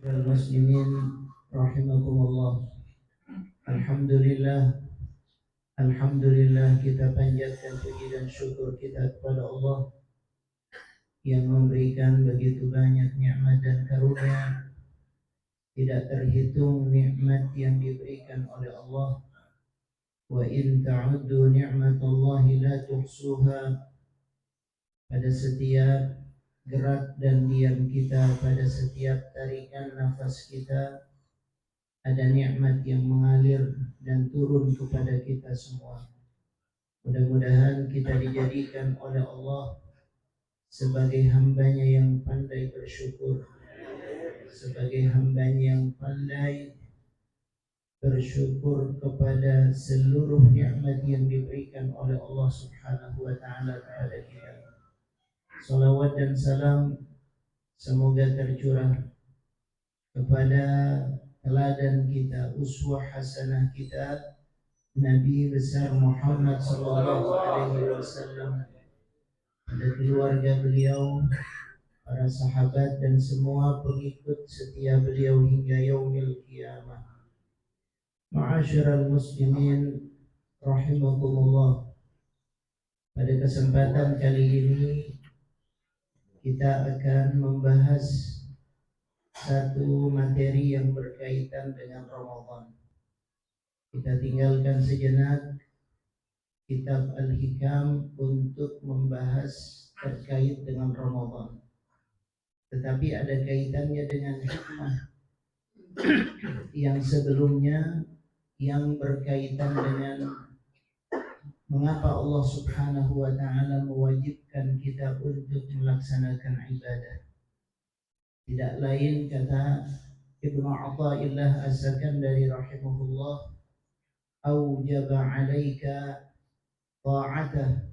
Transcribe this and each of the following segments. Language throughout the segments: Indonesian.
Muslimin rahimakumullah. Alhamdulillah, Alhamdulillah kita panjatkan puji dan syukur kita kepada Allah yang memberikan begitu banyak nikmat dan karunia. Tidak terhitung nikmat yang diberikan oleh Allah. Wa in ta'uddu ni'matallahi la tuhsuha. Pada setiap gerak dan diam kita, pada setiap tarikan nafas kita, ada nikmat yang mengalir dan turun kepada kita semua. Mudah-mudahan kita dijadikan oleh Allah sebagai hambanya yang pandai bersyukur, sebagai hambanya yang pandai bersyukur kepada seluruh nikmat yang diberikan oleh Allah Subhanahu wa taala kepada kita. Salawat dan salam semoga tercurah kepada teladan kita, uswah hasanah kita, Nabi besar Muhammad sallallahu alaihi wasallam, pada keluarga beliau, para sahabat dan semua pengikut setia beliau hingga yaumil qiyamah. Ma'asyiral muslimin rahimakumullah. Pada kesempatan kali ini kita akan membahas satu materi yang berkaitan dengan Ramadan. Kita tinggalkan sejenak kitab Al-Hikam untuk membahas terkait dengan Ramadan. Tetapi ada kaitannya dengan hikmah yang sebelumnya yang berkaitan dengan mengapa Allah Subhanahu wa taala mewajibkan kita untuk melaksanakan ibadah. Tidak lain kata Ibnu Athaillah Az-Zakandari rahimahullah, aujaba 'alaika ta'atah.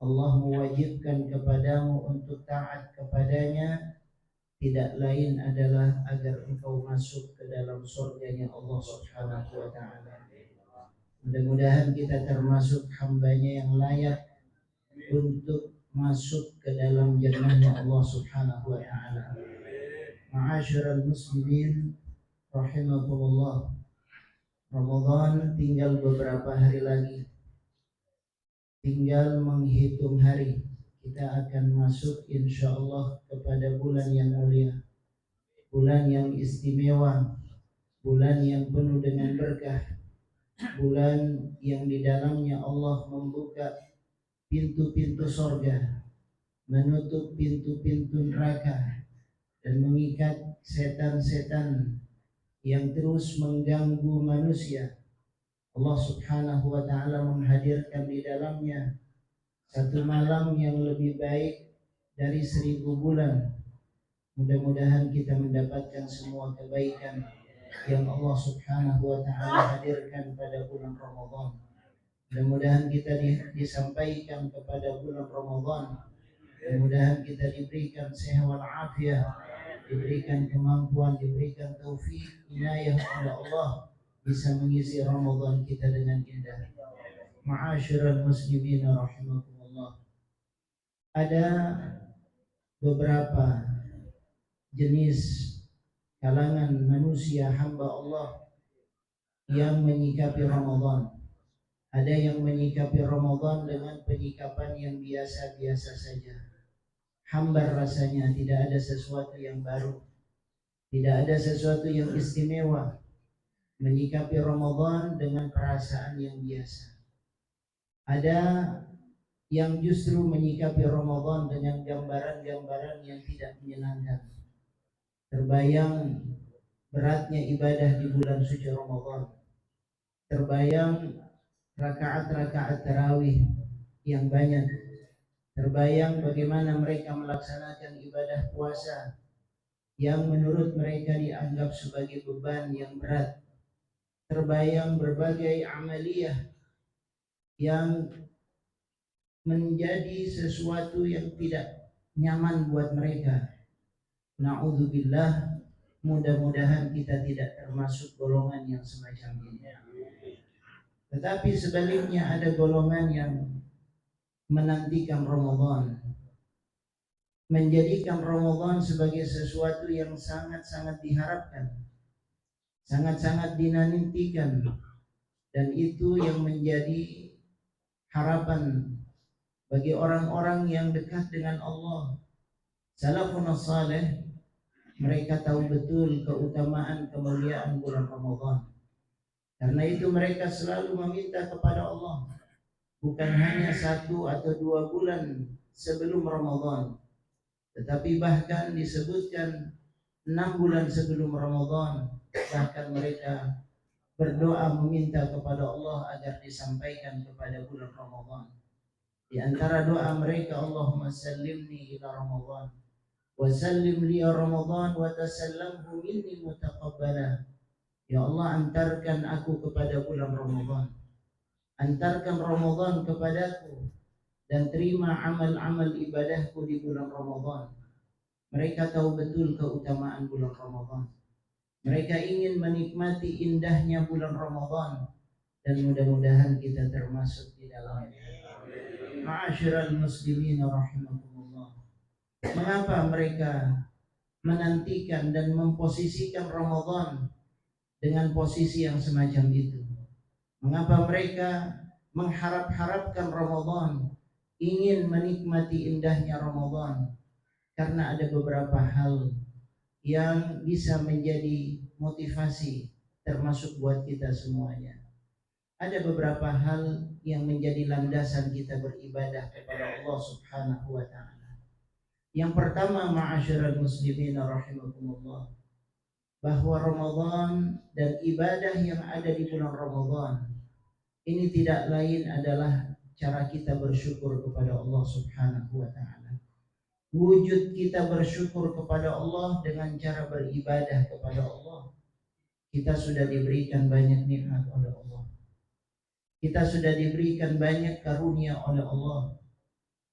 Allah mewajibkan kepadamu untuk taat kepadanya, tidak lain adalah agar engkau masuk ke dalam surganya Allah Subhanahu wa taala. Mudah-mudahan kita termasuk hambanya yang layak untuk masuk ke dalam jannahnya Allah Subhanahu wa taala. Ma'asyiral muslimin rahimakumullah. Ramadan tinggal beberapa hari lagi. Tinggal menghitung hari. Kita akan masuk insyaallah kepada bulan yang mulia, bulan yang istimewa, bulan yang penuh dengan berkah, bulan yang di dalamnya Allah membuka pintu-pintu sorga, menutup pintu-pintu neraka, dan mengikat setan-setan yang terus mengganggu manusia. Allah Subhanahu wa taala menghadirkan di dalamnya satu malam yang lebih baik dari 1000 bulan. Mudah-mudahan kita mendapatkan semua kebaikan yang Allah Subhanahu wa taala hadirkan pada bulan Ramadan. Mudah-mudahan kita disampaikan kepada bulan Ramadan. Mudah-mudahan kita diberikan sehat wal afiat, diberikan kemampuan, diberikan taufik, inayah oleh Allah, bisa mengisi Ramadan kita dengan indah. Ma'asyiral muslimin rahimakumullah. Ada beberapa jenis kalangan manusia hamba Allah yang menyikapi Ramadan. Ada yang menyikapi Ramadan dengan penyikapan yang biasa-biasa saja. Hambar rasanya, tidak ada sesuatu yang baru, tidak ada sesuatu yang istimewa. Menyikapi Ramadan dengan perasaan yang biasa. Ada yang justru menyikapi Ramadan dengan gambaran-gambaran yang tidak menyenangkan. Terbayang beratnya ibadah di bulan suci Ramadan. Terbayang rakaat-rakaat tarawih yang banyak. Terbayang bagaimana mereka melaksanakan ibadah puasa yang menurut mereka dianggap sebagai beban yang berat. Terbayang berbagai amaliyah yang menjadi sesuatu yang tidak nyaman buat mereka. Na'udzubillah, mudah-mudahan kita tidak termasuk golongan yang semacam ini. Tetapi sebaliknya ada golongan yang menantikan Ramadan menjadikan Ramadan sebagai sesuatu yang sangat-sangat diharapkan, sangat-sangat dinantikan, dan itu yang menjadi harapan bagi orang-orang yang dekat dengan Allah. Salafun saleh, mereka tahu betul keutamaan kemuliaan bulan Ramadan. Karena itu mereka selalu meminta kepada Allah, bukan hanya 1 atau 2 bulan sebelum Ramadan, tetapi bahkan disebutkan 6 bulan sebelum Ramadan. Bahkan mereka berdoa meminta kepada Allah agar disampaikan kepada bulan Ramadan. Di antara doa mereka, Allahumma sallimni ila Ramadan wa sallim li Ramadan wa tasallamhu minni mutaqabbala. Ya Allah, antarkan aku kepada bulan Ramadan, antarkan Ramadan kepadaku, dan terima amal-amal ibadahku di bulan Ramadan. Mereka tahu betul keutamaan bulan Ramadan. Mereka ingin menikmati indahnya bulan Ramadan, dan mudah-mudahan kita termasuk di dalamnya. Ma'asyiral muslimin rahimakumullah. Mengapa mereka menantikan dan memposisikan Ramadan dengan posisi yang semacam itu? Mengapa mereka mengharap-harapkan Ramadan, ingin menikmati indahnya Ramadan? Karena ada beberapa hal yang bisa menjadi motivasi, termasuk buat kita semuanya. Ada beberapa hal yang menjadi landasan kita beribadah kepada Allah Subhanahu wa taala. Yang pertama, ma'asyiral muslimin rahimakumullah, bahwa Ramadan dan ibadah yang ada di bulan Ramadan ini tidak lain adalah cara kita bersyukur kepada Allah Subhanahu wa taala. Wujud kita bersyukur kepada Allah dengan cara beribadah kepada Allah. Kita sudah diberikan banyak nikmat oleh Allah. Kita sudah diberikan banyak karunia oleh Allah.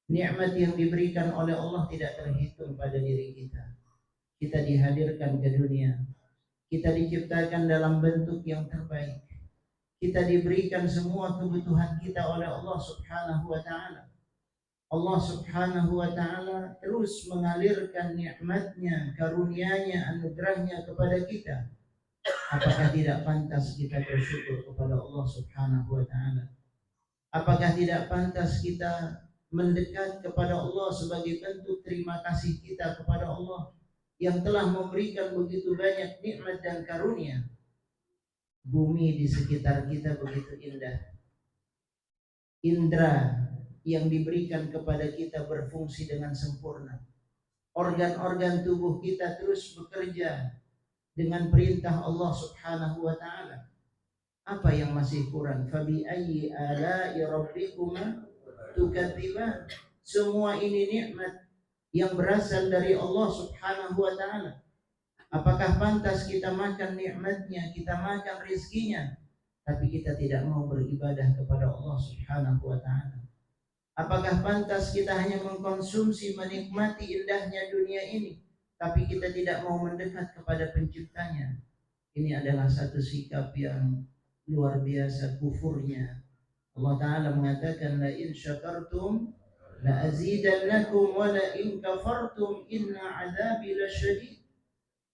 Nikmat yang diberikan oleh Allah tidak terhitung pada diri kita. Kita dihadirkan ke dunia. Kita diciptakan dalam bentuk yang terbaik. Kita diberikan semua kebutuhan kita oleh Allah Subhanahu wa taala. Allah Subhanahu wa taala terus mengalirkan nikmatnya, karunia-Nya, anugerahnya kepada kita. Apakah tidak pantas kita bersyukur kepada Allah Subhanahu wa taala? Apakah tidak pantas kita mendekat kepada Allah sebagai bentuk terima kasih kita kepada Allah yang telah memberikan begitu banyak nikmat dan karunia? Bumi di sekitar kita begitu indah. Indra yang diberikan kepada kita berfungsi dengan sempurna. Organ-organ tubuh kita terus bekerja dengan perintah Allah Subhanahu wa taala. Apa yang masih kurang? Fabi ayyi ala'i rabbikuma tukadziban. Semua ini nikmat yang berasal dari Allah Subhanahu wa taala. Apakah pantas kita makan nikmatnya, kita makan rizkinya, tapi kita tidak mau beribadah kepada Allah Subhanahu wa taala? Apakah pantas kita hanya mengkonsumsi, menikmati indahnya dunia ini, tapi kita tidak mau mendekat kepada penciptanya? Ini adalah satu sikap yang luar biasa kufurnya. Allah Ta'ala mengatakan, la in syakartum la azidannakum wa la in kafartum inna azabi lasyadid.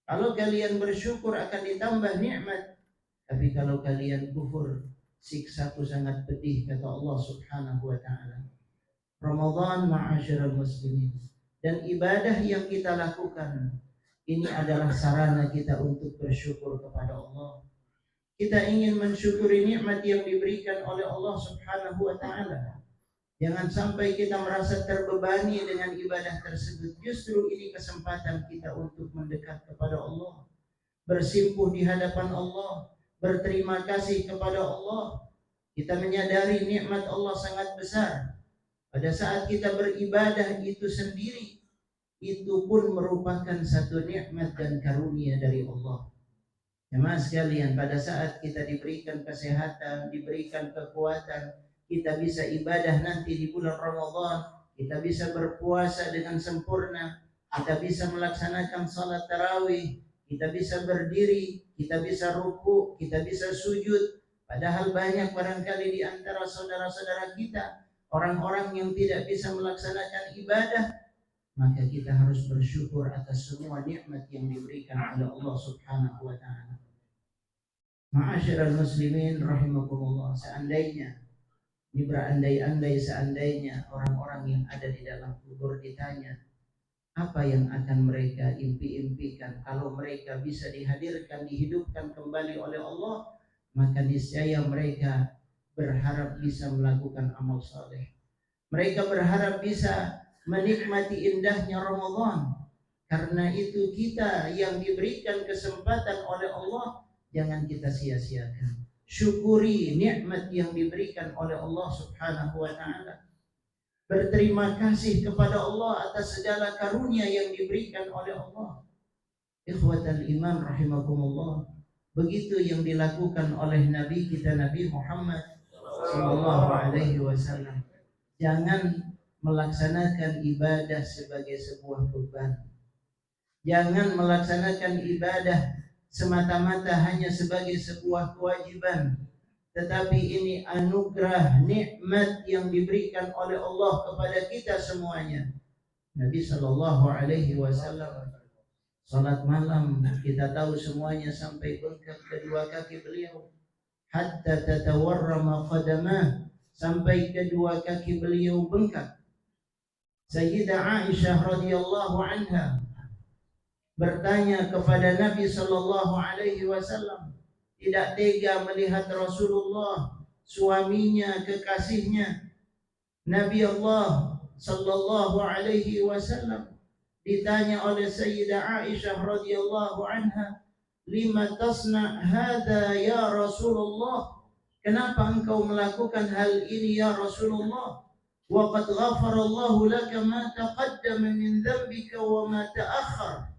Kalau kalian bersyukur akan ditambah nikmat, tapi kalau kalian kufur, siksaku sangat pedih, kata Allah Subhanahu wa taala. Ramadan, ma'asyiral muslimin, dan ibadah yang kita lakukan ini adalah sarana kita untuk bersyukur kepada Allah. Kita ingin mensyukuri nikmat yang diberikan oleh Allah Subhanahu wa taala. Jangan sampai kita merasa terbebani dengan ibadah tersebut. Justru ini kesempatan kita untuk mendekat kepada Allah, bersimpuh di hadapan Allah, berterima kasih kepada Allah. Kita menyadari nikmat Allah sangat besar. Pada saat kita beribadah itu sendiri, itu pun merupakan satu nikmat dan karunia dari Allah. Jemaah sekalian, pada saat kita diberikan kesehatan, diberikan kekuatan, kita bisa ibadah nanti di bulan Ramadan, kita bisa berpuasa dengan sempurna, kita bisa melaksanakan salat tarawih, kita bisa berdiri, kita bisa ruku, kita bisa sujud. Padahal banyak barangkali di antara saudara-saudara kita, orang-orang yang tidak bisa melaksanakan ibadah, maka kita harus bersyukur atas semua nikmat yang diberikan oleh Allah Subhanahu wa taala. Ma'asyiral muslimin rahimakumullah, seandainya ini berandai-andai seandainya orang-orang yang ada di dalam kubur ditanya apa yang akan mereka impi-impikan kalau mereka bisa dihadirkan, dihidupkan kembali oleh Allah, maka niscaya mereka berharap bisa melakukan amal saleh. Mereka berharap bisa menikmati indahnya Ramadan. Karena itu kita yang diberikan kesempatan oleh Allah, jangan kita sia-siakan. Syukuri nikmat yang diberikan oleh Allah Subhanahu wa taala. Berterima kasih kepada Allah atas segala karunia yang diberikan oleh Allah. Ikhwatal iman rahimakumullah. Begitu yang dilakukan oleh Nabi kita Nabi Muhammad sallallahu alaihi wasallam. Jangan melaksanakan ibadah sebagai sebuah beban. Jangan melaksanakan ibadah semata-mata hanya sebagai sebuah kewajiban, tetapi ini anugerah nikmat yang diberikan oleh Allah kepada kita semuanya. Nabi sallallahu alaihi wasallam salat malam, kita tahu semuanya sampai bengkak kedua kaki beliau, hatta tatawarrama qadamah, sampai kedua kaki beliau bengkak. Sayyidah Aisyah radhiyallahu anha bertanya kepada Nabi sallallahu alaihi wasallam, tidak tega melihat Rasulullah, suaminya, kekasihnya, Nabi Allah sallallahu alaihi wasallam, ditanya oleh Sayyidah Aisyah radhiyallahu anha, lima tasna hadza ya Rasulullah, kenapa engkau melakukan hal ini ya Rasulullah? Wa qad ghafara Allahu laka ma taqaddama min dhanbika wa ma ta'akhkhar.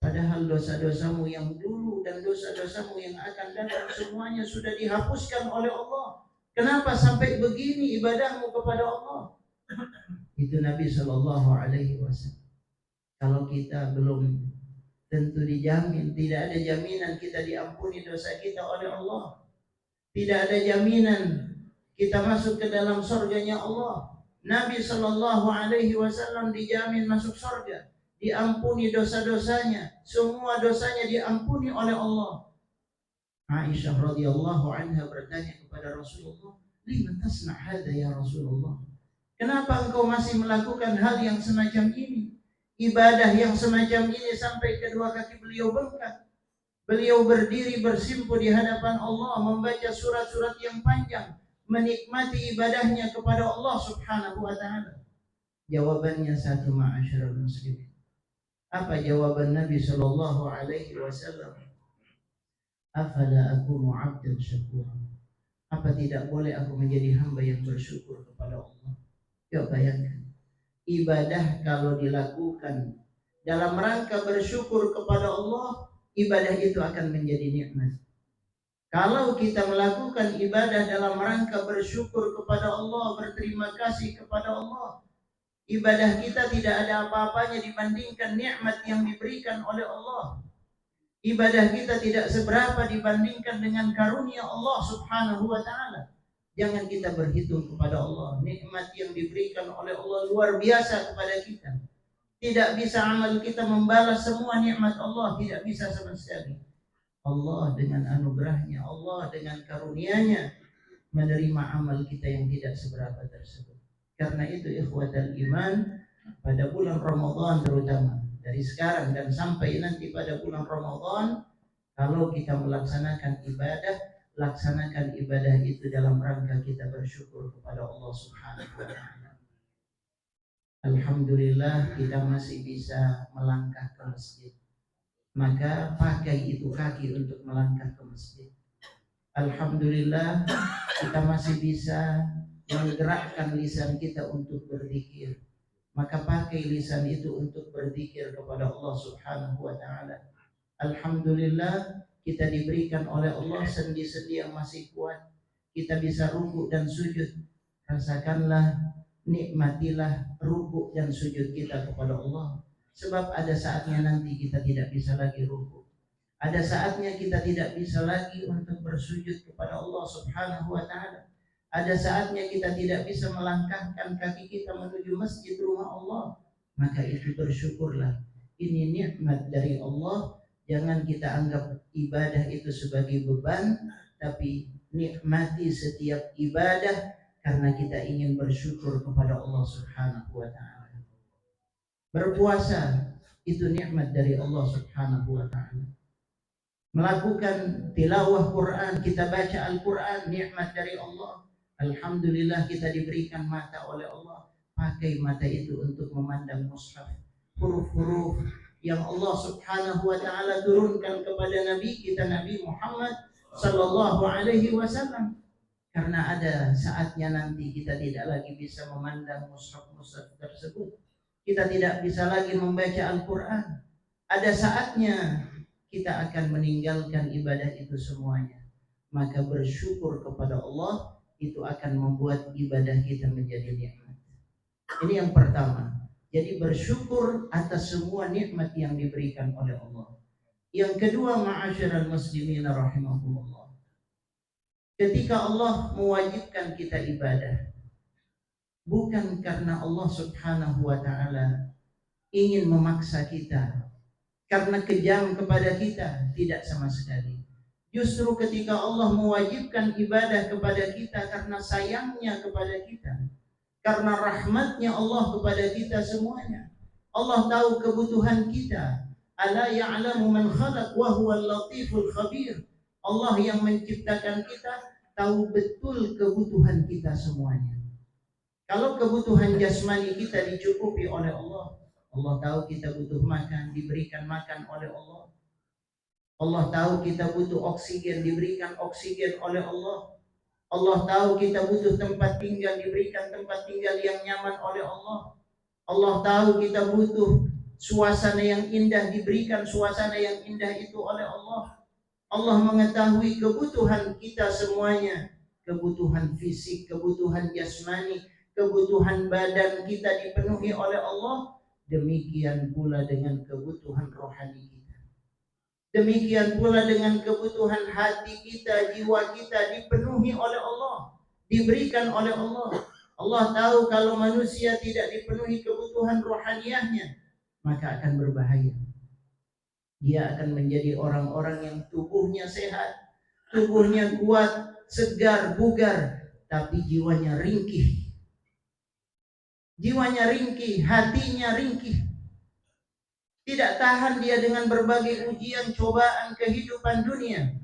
Padahal dosa-dosamu yang dulu dan dosa-dosamu yang akan datang semuanya sudah dihapuskan oleh Allah. Kenapa sampai begini ibadahmu kepada Allah? Itu Nabi Shallallahu Alaihi Wasallam. Kalau kita belum tentu dijamin, tidak ada jaminan kita diampuni dosa kita oleh Allah. Tidak ada jaminan kita masuk ke dalam surganya Allah. Nabi Shallallahu Alaihi Wasallam dijamin masuk surga, diampuni dosa-dosanya, semua dosanya diampuni oleh Allah. Aisyah radhiyallahu anha bertanya kepada Rasulullah, "Lima tasna hadza ya Rasulullah?" Kenapa engkau masih melakukan hal yang semacam ini? Ibadah yang semacam ini sampai kedua kaki beliau bengkak. Beliau berdiri bersimpu di hadapan Allah, membaca surat-surat yang panjang, menikmati ibadahnya kepada Allah Subhanahu wa taala. Jawabannya satu, ma'asyiral muslimin. Apa jawaban Nabi sallallahu alaihi wasallam? Afala akunu 'abdan syakura. Apa tidak boleh aku menjadi hamba yang bersyukur kepada Allah? Ya bayangkan, ibadah kalau dilakukan dalam rangka bersyukur kepada Allah, ibadah itu akan menjadi nikmat. Kalau kita melakukan ibadah dalam rangka bersyukur kepada Allah, berterima kasih kepada Allah, ibadah kita tidak ada apa-apanya dibandingkan nikmat yang diberikan oleh Allah. Ibadah kita tidak seberapa dibandingkan dengan karunia Allah Subhanahu wa taala. Jangan kita berhitung kepada Allah. Nikmat yang diberikan oleh Allah luar biasa kepada kita. Tidak bisa amal kita membalas semua nikmat Allah, tidak bisa sama sekali. Allah dengan anugerahnya, Allah dengan karunia-Nya menerima amal kita yang tidak seberapa tersebut. Karena itu ikhwatal iman, pada bulan Ramadan terutama, dari sekarang dan sampai nanti pada bulan Ramadan, kalau kita melaksanakan ibadah, laksanakan ibadah itu dalam rangka kita bersyukur kepada Allah Subhanahu wa taala. Alhamdulillah kita masih bisa melangkah ke masjid. Maka pakai itu kaki untuk melangkah ke masjid. Alhamdulillah kita masih bisa menggerakkan lisan kita untuk berzikir. Maka pakai lisan itu untuk berzikir kepada Allah Subhanahu wa taala. Alhamdulillah kita diberikan oleh Allah sendi-sendi yang masih kuat. Kita bisa rukuk dan sujud. Rasakanlah, nikmatilah rukuk dan sujud kita kepada Allah. Sebab ada saatnya nanti kita tidak bisa lagi rukuk. Ada saatnya kita tidak bisa lagi untuk bersujud kepada Allah Subhanahu wa taala. Ada saatnya kita tidak bisa melangkahkan kaki kita menuju masjid rumah Allah. maka itu bersyukurlah. Ini nikmat dari Allah. Jangan kita anggap ibadah itu sebagai beban, tapi nikmati setiap ibadah karena kita ingin bersyukur kepada Allah Subhanahu wa taala. Berpuasa itu nikmat dari Allah Subhanahu wa taala. Melakukan tilawah Quran, kita baca Al-Quran, nikmat dari Allah. Alhamdulillah kita diberikan mata oleh Allah. Pakai mata itu untuk memandang mushaf, huruf-huruf yang Allah Subhanahu wa taala turunkan kepada Nabi kita, Nabi Muhammad sallallahu alaihi wasallam. Karena ada saatnya nanti kita tidak lagi bisa memandang mushaf-mushaf tersebut. Kita tidak bisa lagi membaca Al-Quran. Ada saatnya kita akan meninggalkan ibadah itu semuanya. Maka bersyukur kepada Allah itu akan membuat ibadah kita menjadi nikmat. Ini yang pertama. Jadi bersyukur atas semua nikmat yang diberikan oleh Allah. Yang kedua, ma'asyiral muslimin rahimahumullah. Ketika Allah mewajibkan kita ibadah, bukan karena Allah Subhanahu wa taala ingin memaksa kita, karena kejam kepada kita, tidak sama sekali. Justru ketika Allah mewajibkan ibadah kepada kita karena sayangnya kepada kita, karena rahmatnya Allah kepada kita semuanya. Allah tahu kebutuhan kita. Ala ya'lamu man khalaq wa huwal latiful khabir. Allah yang menciptakan kita tahu betul kebutuhan kita semuanya. Kalau kebutuhan jasmani kita dicukupi oleh Allah, Allah tahu kita butuh makan, diberikan makan oleh Allah. Allah tahu kita butuh oksigen, diberikan oksigen oleh Allah. Allah tahu kita butuh tempat tinggal, diberikan tempat tinggal yang nyaman oleh Allah. Allah tahu kita butuh suasana yang indah, diberikan suasana yang indah itu oleh Allah. Allah mengetahui kebutuhan kita semuanya. Kebutuhan fisik, kebutuhan jasmani, kebutuhan badan kita dipenuhi oleh Allah. Demikian pula dengan kebutuhan rohani kita. Demikian pula dengan kebutuhan hati kita, jiwa kita dipenuhi oleh Allah, diberikan oleh Allah. Allah tahu kalau manusia tidak dipenuhi kebutuhan rohaniahnya, maka akan berbahaya. Dia akan menjadi orang-orang yang tubuhnya sehat, tubuhnya kuat, segar, bugar, tapi jiwanya ringkih. Jiwanya ringkih, hatinya ringkih. Tidak tahan dia dengan berbagai ujian, cobaan kehidupan dunia.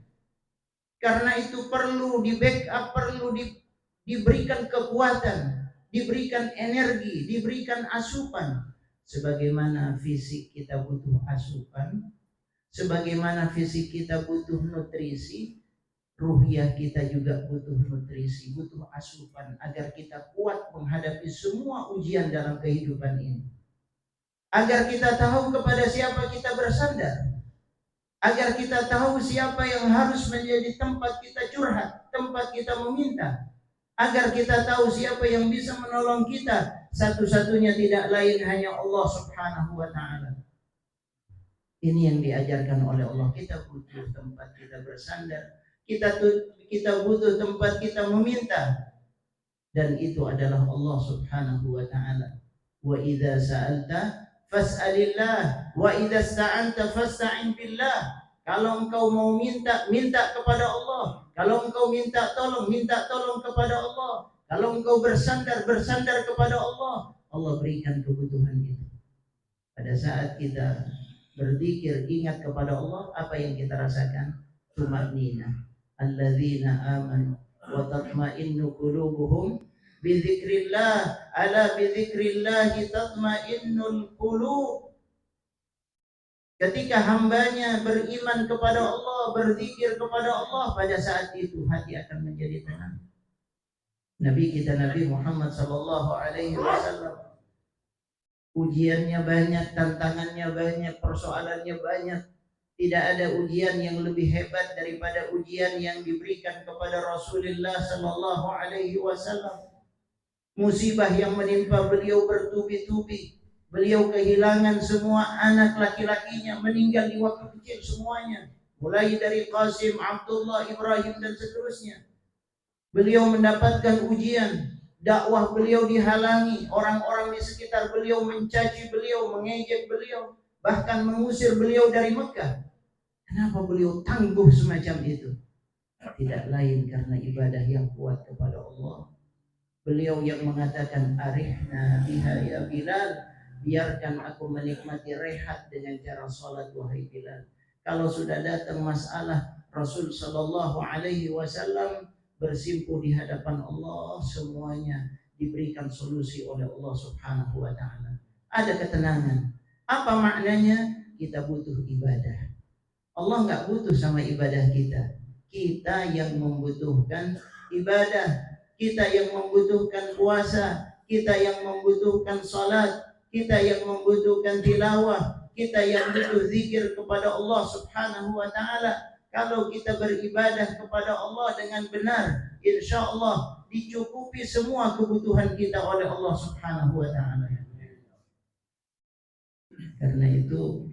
Karena itu perlu di backup, perlu diberikan kekuatan, diberikan energi, diberikan asupan. Sebagaimana fisik kita butuh asupan, sebagaimana fisik kita butuh nutrisi, ruhiyah kita juga butuh nutrisi, butuh asupan agar kita kuat menghadapi semua ujian dalam kehidupan ini. Agar kita tahu kepada siapa kita bersandar, agar kita tahu siapa yang harus menjadi tempat kita curhat, tempat kita meminta, agar kita tahu siapa yang bisa menolong kita. Satu-satunya tidak lain hanya Allah Subhanahu wa ta'ala. Ini yang diajarkan oleh Allah. Kita butuh tempat kita bersandar, kita butuh tempat kita meminta, dan itu adalah Allah Subhanahu wa ta'ala. Wa idza sa'alta fas'alillah wa idza sta'anta fasta'in billah. Kalau engkau mau minta, minta kepada Allah. Kalau engkau minta tolong kepada Allah. Kalau engkau bersandar kepada Allah. Allah berikan kebutuhan itu. Pada saat kita berzikir, ingat kepada Allah, apa yang kita rasakan? Tumanina. Alladzina amanu wa tatma'innu qulubuhum bizikrillah, ala bizikrillah tatma'innul qulub. Ketika hambanya beriman kepada Allah, berzikir kepada Allah, pada saat itu hati akan menjadi tenang. Nabi kita Nabi Muhammad sallallahu alaihi wasallam, ujiannya banyak, tantangannya banyak, persoalannya banyak. Tidak ada ujian yang lebih hebat daripada ujian yang diberikan kepada Rasulullah sallallahu alaihi wasallam. Musibah yang menimpa beliau bertubi-tubi. Beliau kehilangan semua anak laki-lakinya, meninggal di waktu kecil semuanya. Mulai dari Qasim, Abdullah, Ibrahim dan seterusnya. Beliau mendapatkan ujian dakwah beliau dihalangi, orang-orang di sekitar beliau mencaci beliau, mengejek beliau, bahkan mengusir beliau dari Mekah. Kenapa beliau tangguh semacam itu? Tidak lain karena ibadah yang kuat kepada Allah. Beliau yang mengatakan, arihna biha ya Bilal, biarkan aku menikmati rehat dengan cara salat wahai Bilal. Kalau sudah datang masalah, Rasul sallallahu alaihi wasallam bersimpuh di hadapan Allah, semuanya diberikan solusi oleh Allah Subhanahu wa taala. Ada ketenangan. Apa maknanya? Kita butuh ibadah. Allah nggak butuh sama ibadah kita. Kita yang membutuhkan ibadah, kita yang membutuhkan puasa, kita yang membutuhkan salat, kita yang membutuhkan tilawah, kita yang butuh zikir kepada Allah Subhanahu wa taala. Kalau kita beribadah kepada Allah dengan benar, insya Allah dicukupi semua kebutuhan kita oleh Allah Subhanahu wa taala. Karena itu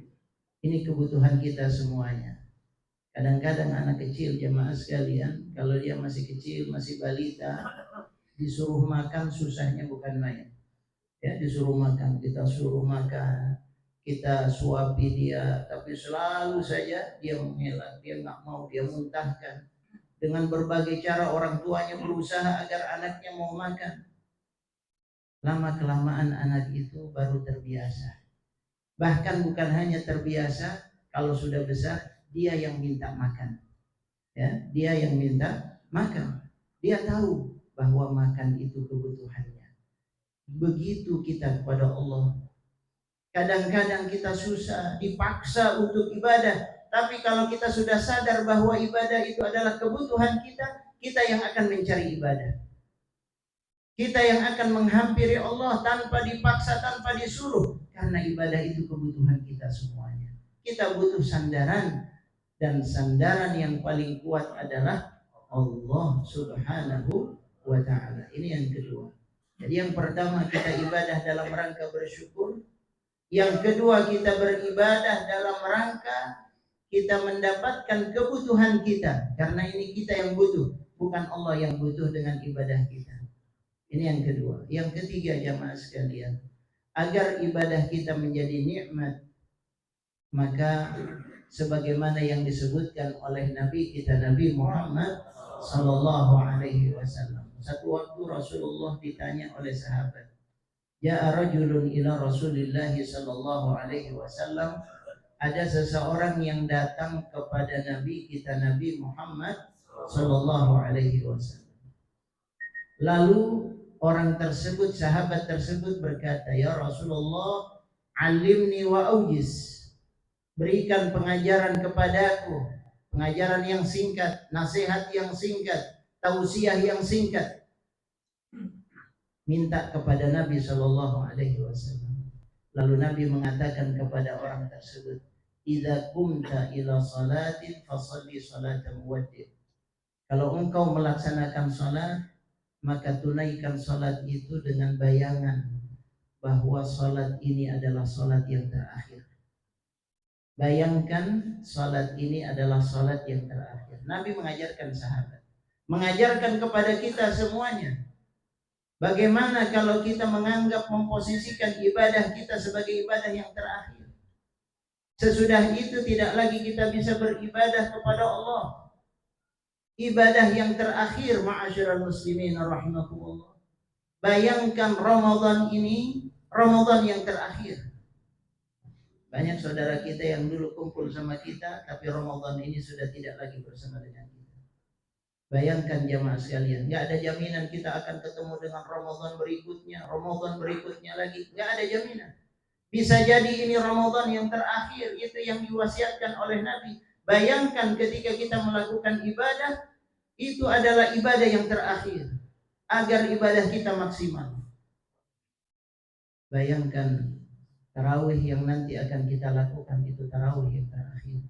ini kebutuhan kita semuanya. Kadang-kadang anak kecil jemaah sekalian, kalau dia masih kecil, masih balita, disuruh makan susahnya bukan main. Ya, disuruh makan, kita suruh makan, kita suapi dia, tapi selalu saja dia mengelak, dia nggak mau, dia muntahkan. Dengan berbagai cara orang tuanya berusaha agar anaknya mau makan. Lama kelamaan anak itu baru terbiasa. Bahkan bukan hanya terbiasa, kalau sudah besar dia yang minta makan. Ya, dia yang minta makan. Dia tahu bahwa makan itu kebutuhannya. Begitu kita kepada Allah. Kadang-kadang kita susah, dipaksa untuk ibadah. Tapi kalau kita sudah sadar bahwa ibadah itu adalah kebutuhan kita, kita yang akan mencari ibadah. Kita yang akan menghampiri Allah tanpa dipaksa, tanpa disuruh. Karena ibadah itu kebutuhan kita semuanya. Kita butuh sandaran. Dan sandaran yang paling kuat adalah Allah Subhanahu wa ta'ala. Ini yang kedua. Jadi yang pertama kita ibadah dalam rangka bersyukur. Yang kedua kita beribadah dalam rangka kita mendapatkan kebutuhan kita. Karena ini kita yang butuh, bukan Allah yang butuh dengan ibadah kita. Ini yang kedua. Yang ketiga jamaah sekalian, agar ibadah kita menjadi nikmat, maka sebagaimana yang disebutkan oleh Nabi kita Nabi Muhammad sallallahu alaihi wasallam. Satu waktu Rasulullah ditanya oleh sahabat, "Ya rajulun ila Rasulillah sallallahu alaihi wasallam." Ada seseorang yang datang kepada Nabi kita Nabi Muhammad sallallahu alaihi wasallam. Lalu orang tersebut, sahabat tersebut berkata, "Ya Rasulullah, alimni wa aujiz." Berikan pengajaran kepadaku, pengajaran yang singkat, nasihat yang singkat, tausiah yang singkat. Minta kepada Nabi sallallahu alaihi wasallam. Lalu Nabi mengatakan kepada orang tersebut, "Idza qumta ila salatin fashalli salatan muwaddi'." Kalau engkau melaksanakan salat, maka tunaikan salat itu dengan bayangan bahwa salat ini adalah salat yang terakhir. Bayangkan salat ini adalah salat yang terakhir. Nabi mengajarkan sahabat, mengajarkan kepada kita semuanya. Bagaimana kalau kita menganggap memposisikan ibadah kita sebagai ibadah yang terakhir? Sesudah itu tidak lagi kita bisa beribadah kepada Allah. Ibadah yang terakhir, ma'asyiral muslimin rahimakumullah. Bayangkan Ramadan ini, Ramadan yang terakhir. Banyak saudara kita yang dulu kumpul sama kita, tapi Ramadan ini sudah tidak lagi bersama dengan kita. Bayangkan jamaah sekalian, nggak ada jaminan kita akan ketemu dengan Ramadan berikutnya lagi, nggak ada jaminan. Bisa jadi ini Ramadan yang terakhir, itu yang diwasiatkan oleh Nabi. Bayangkan ketika kita melakukan ibadah, itu adalah ibadah yang terakhir, agar ibadah kita maksimal. Bayangkan tarawih yang nanti akan kita lakukan itu tarawih yang terakhir.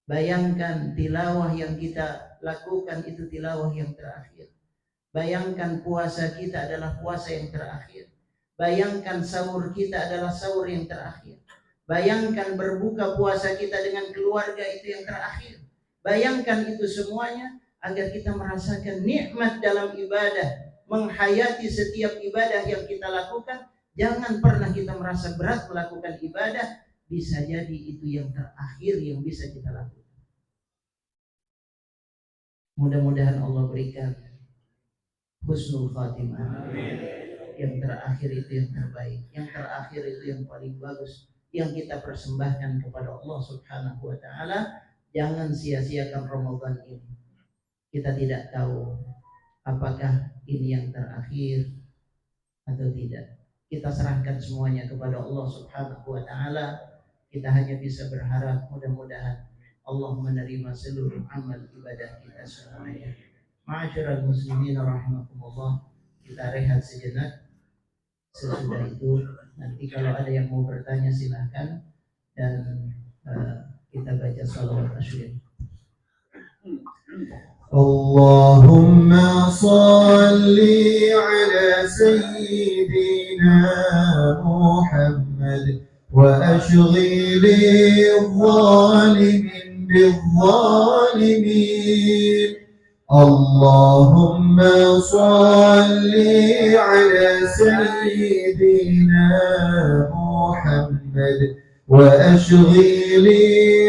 Bayangkan tilawah yang kita lakukan itu tilawah yang terakhir. Bayangkan puasa kita adalah puasa yang terakhir. Bayangkan sahur kita adalah sahur yang terakhir. Bayangkan berbuka puasa kita dengan keluarga itu yang terakhir. Bayangkan itu semuanya agar kita merasakan nikmat dalam ibadah. menghayati setiap ibadah yang kita lakukan. Jangan pernah kita merasa berat melakukan ibadah, bisa jadi itu yang terakhir yang bisa kita lakukan. Mudah-mudahan Allah berikan husnul khatimah. Yang terakhir itu yang terbaik, yang terakhir itu yang paling bagus, yang kita persembahkan kepada Allah Subhanahu wa taala. Jangan sia-siakan Ramadan ini. Kita tidak tahu apakah ini yang terakhir atau tidak. Kita serahkan semuanya kepada Allah Subhanahu wa taala. Kita hanya bisa berharap mudah-mudahan Allah menerima seluruh amal ibadah kita semuanya. Ma'asyiral muslimin rahimakumullah, kita rehat sejenak. Sesudah itu nanti kalau ada yang mau bertanya silahkan, dan kita baca salawat tasyrik. Allahumma salli ala sayyidina Muhammad wa ashghili adh-dhalimin bidh-dhalimin. اللهم صل على سيدنا محمد وأشغل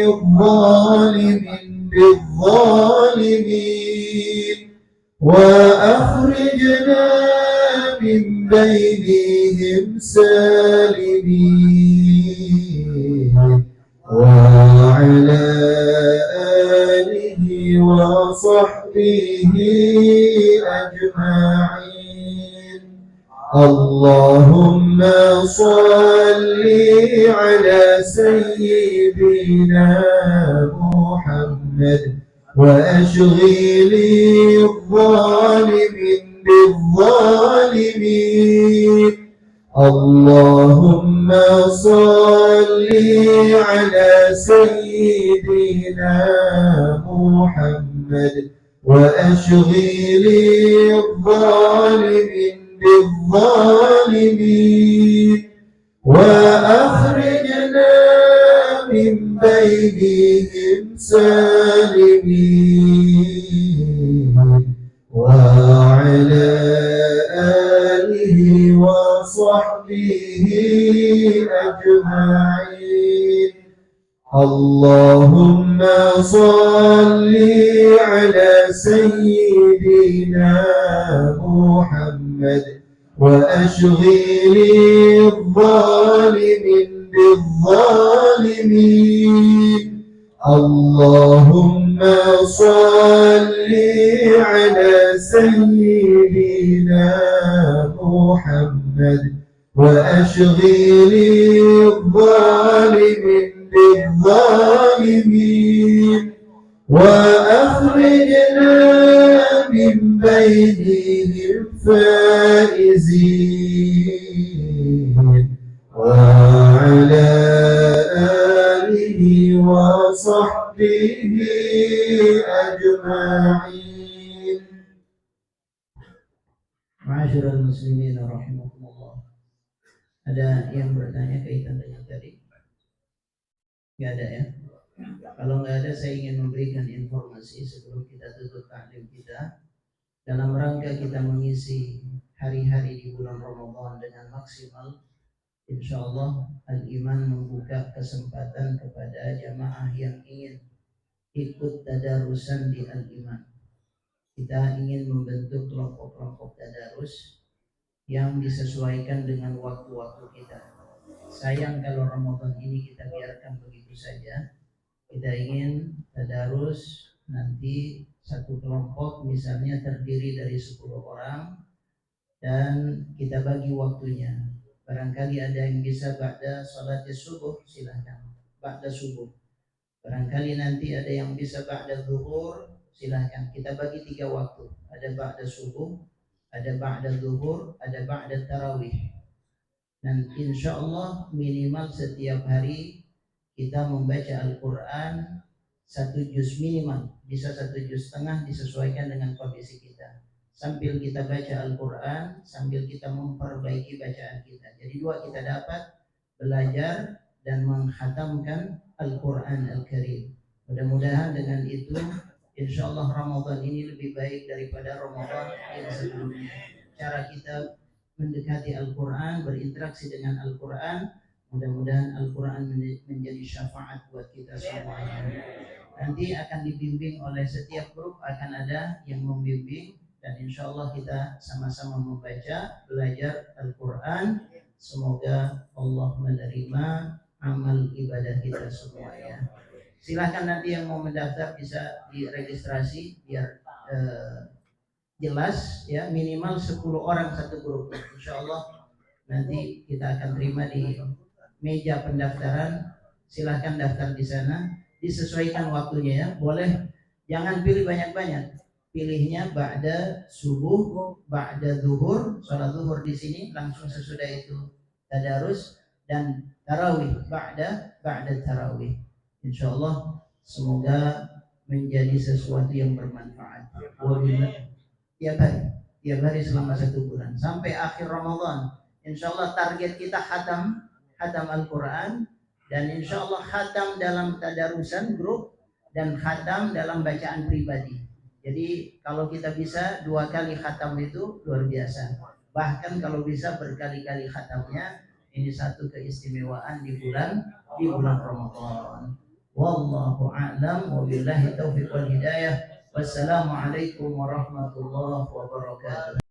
الظالمين بالظالمين وأخرجنا من بينهم سالمين وعلى آله وصحبه أجمعين. اللهم صل على سيدنا محمد وأشغل الظالمين بالظالمين. اللهم صل على سيدنا محمد وأشغل الظالمين بالظالمين وأخرجنا من بينهم سالمين وعلى آله وصحبه أجمعين. اللهم صل على سيدنا محمد وأشغل الظالمين بالظالمين. اللهم صل على سيدنا محمد وأشغل الظالمين بالظالمين وأخرجنا من بينهم فائزين وعلى آله وصحبه أجمعين. Ma'asyiral muslimin rahimakumullah. Ada yang bertanya kaitan dengan tadi? Enggak ada ya? Kalau enggak ada, saya ingin memberikan informasi sebelum kita tutup taklim kita. Dalam rangka kita mengisi hari-hari di bulan Ramadan dengan maksimal, insyaallah Al-Iman membuka kesempatan kepada jamaah yang ingin ikut tadarusan di Al-Iman. Kita ingin membentuk kelompok-kelompok tadarus yang disesuaikan dengan waktu-waktu kita. Sayang kalau Ramadan ini kita biarkan begitu saja. Kita ingin tadarus nanti satu kelompok misalnya terdiri dari 10 orang dan kita bagi waktunya. Barangkali ada yang bisa ba'da salat subuh, silahkan ba'da subuh. Barangkali nanti ada yang bisa ba'da zuhur, silahkan. Kita bagi 3 waktu. Ada ba'da subuh, ada ba'da zuhur, ada ba'da tarawih. Dan insya Allah minimal setiap hari kita membaca Al-Quran 1 juz minimal. Bisa 1 juz setengah, disesuaikan dengan kondisi kita. Sambil kita baca Al-Quran, sambil kita memperbaiki bacaan kita. Jadi 2 kita dapat, belajar dan menghatamkan Al-Quran Al-Karim. Mudah-mudahan dengan itu insya Allah Ramadan ini lebih baik daripada Ramadan yang sebelumnya. cara kita mendekati Al-Quran, berinteraksi dengan Al-Quran. Mudah-mudahan Al-Quran menjadi syafaat buat kita semuanya. Nanti akan dibimbing oleh setiap grup, akan ada yang membimbing, dan insya Allah kita sama-sama membaca, belajar Al-Quran. Semoga Allah menerima amal ibadah kita semuanya. Silahkan nanti yang mau mendaftar bisa diregistrasi biar jelas ya, minimal 10 orang satu grup. Insya Allah nanti kita akan terima di meja pendaftaran. Silahkan daftar di sana, disesuaikan waktunya ya. Boleh jangan pilih banyak-banyak, pilihnya ba'da subuh, ba'da zuhur, sholat zuhur di sini langsung sesudah itu tadarus, dan tarawih ba'da tarawih. Insya Allah semoga menjadi sesuatu yang bermanfaat. Wabillahi tiap hari selama 1 bulan sampai akhir Ramadan. Insya Allah target kita khatam Al-Quran, dan insya Allah khatam dalam tadarusan grup dan khatam dalam bacaan pribadi. Jadi kalau kita bisa 2 kali khatam itu luar biasa. Bahkan kalau bisa berkali-kali khatamnya, ini satu keistimewaan di bulan Ramadan. Wallahu a'lam wa billahi taufiq wal hidayah. Wassalamualaikum warahmatullahi wabarakatuh.